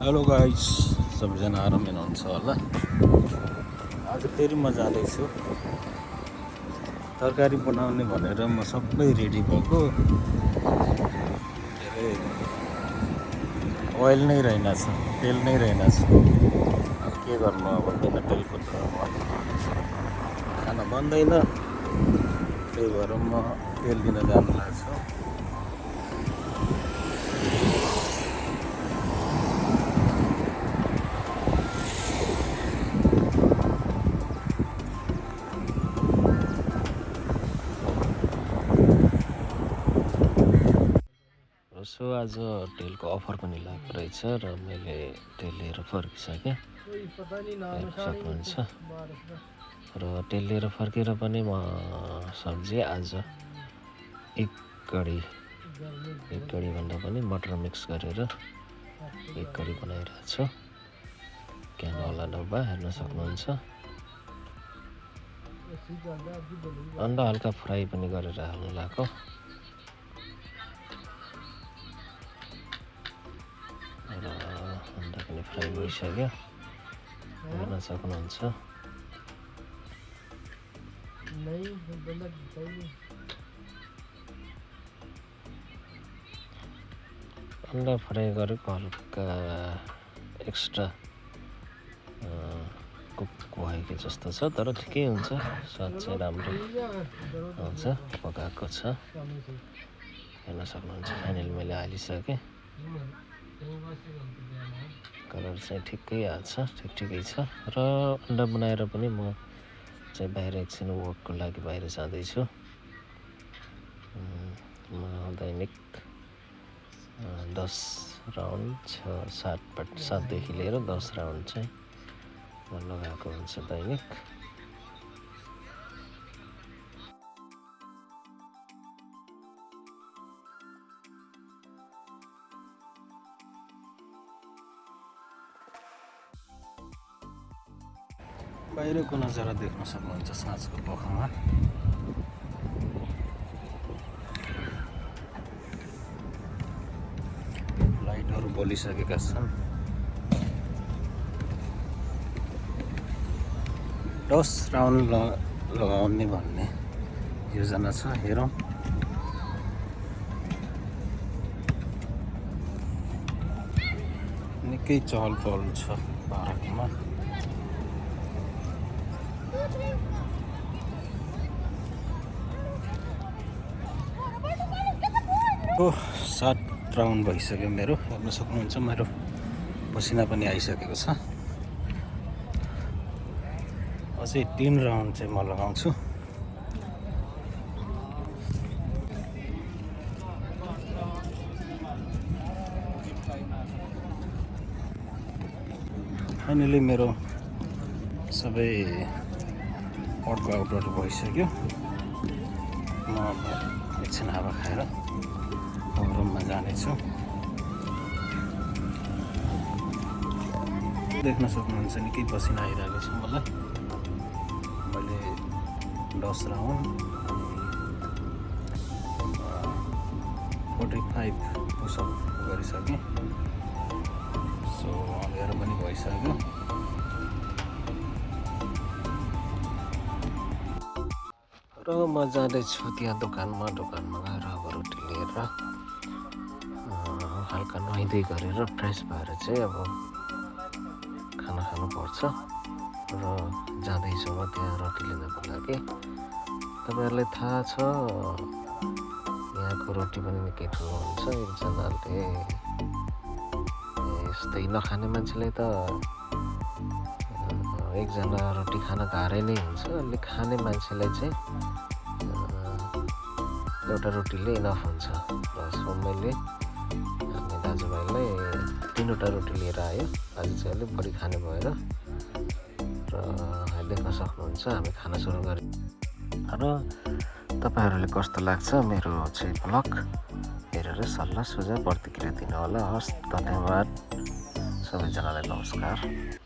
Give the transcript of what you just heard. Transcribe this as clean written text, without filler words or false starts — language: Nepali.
हेलो गाइस, सबैजना आरामै हुनुहुन्छ होला। आज फेरि म जाँदैछु तरकारी बनाउने भनेर। म सबै रेडी भएको, के अरे ओइल नै रहेनछ, तेल नै रहेनछ। अब के गर्नु, अब बिना तेलको त खाना बन्दैन। त्यही भएर म तेल लिन जानु लाग्छु। सो आज तेलको अफर पनि लागेको रहेछ र मैले तेल लिएर फर्किसकेँ, सक्नुहुन्छ। र तेल लिएर फर्केर पनि म सब्जी आज एक कडी भन्दा पनि मटर मिक्स गरेर एक कडी बनाइरहेको छु। क्यानोला डब्बा हेर्न सक्नुहुन्छ। अन्डा हल्का फ्राई पनि गरेर हाल्नु लाग्यो। र अन्डा पनि फ्राई भइसक्यो, हेर्न सक्नुहुन्छ। अन्डा फ्राई गरेको हल्का एक्स्ट्रा कुक भयो कि जस्तो छ, तर ठिकै हुन्छ। स्वाद चाहिँ राम्रो आउँछ, पकाएको छ, हेर्न सक्नुहुन्छ। फाइनल मैले हालिसकेँ, कलर चाहिँ ठिकै आएको छ, ठिकै छ। र अन्डा बनाएर पनि म चाहिँ बाहिर एकछिन वकको लागि बाहिर जाँदैछु। म दैनिक 10 राउन्ड 7देखि लिएर 10 राउन्ड चाहिँ लगाएको हुन्छ दैनिक। बाहिरको नजारा देख्न सक्नुहुन्छ साँझको पखमा। लाइटहरू बलिसकेका छन्। 10 राउन्ड लगाउने भन्ने योजना छ, हेरौँ। निकै चहल पहल छ पार्कमा। 7 राउन्ड भइसक्यो मेरो, हेर्न सक्नुहुन्छ। मेरो पसिना पनि आइसकेको छ। अझै 3 राउन्ड चाहिँ म लगाउँछु। फाइनली मेरो सबै वर्कआउटहरू भइसक्यो। म एकछिन हावा खाएर अब रुममा जानेछु। देख्न सक्नुहुन्छ निकै पसिना आइरहेको छ मलाई। मैले 10 राउन्ड 45 पुसअप गरिसकेँ। सो अँध्यारो पनि भइसक्यो। र म जाँदैछु त्यहाँ दोकानमा गएर अब रोटी लिएर हल्का नुहाइधुइ गरेर फ्रेस भएर चाहिँ अब खाना खानुपर्छ। र जाँदैछु म त्यहाँ रोटी लिनको लागि। तपाईँहरूलाई थाहा छ, यहाँको रोटी पनि निकै ठुलो हुन्छ। एकजनाले यस्तै नखाने मान्छेले त एकजना रोटी खान गाह्रै नै हुन्छ। अलिक खाने मान्छेलाई चाहिँ एउटा रोटीले इनफ हुन्छ। र सो मैले हामी दाजुभाइलाई 3वटा रोटी लिएर आयो। आज चाहिँ अलिक बढी खाने भएर। र देख्न सक्नुहुन्छ हामी खाना सुरु गऱ्यौँ। र तपाईँहरूले कस्तो लाग्छ मेरो चाहिँ भ्लग हेरेर सल्लाह सुझाव प्रतिक्रिया दिनु होला। हस्, धन्यवाद सबैजनालाई, नमस्कार।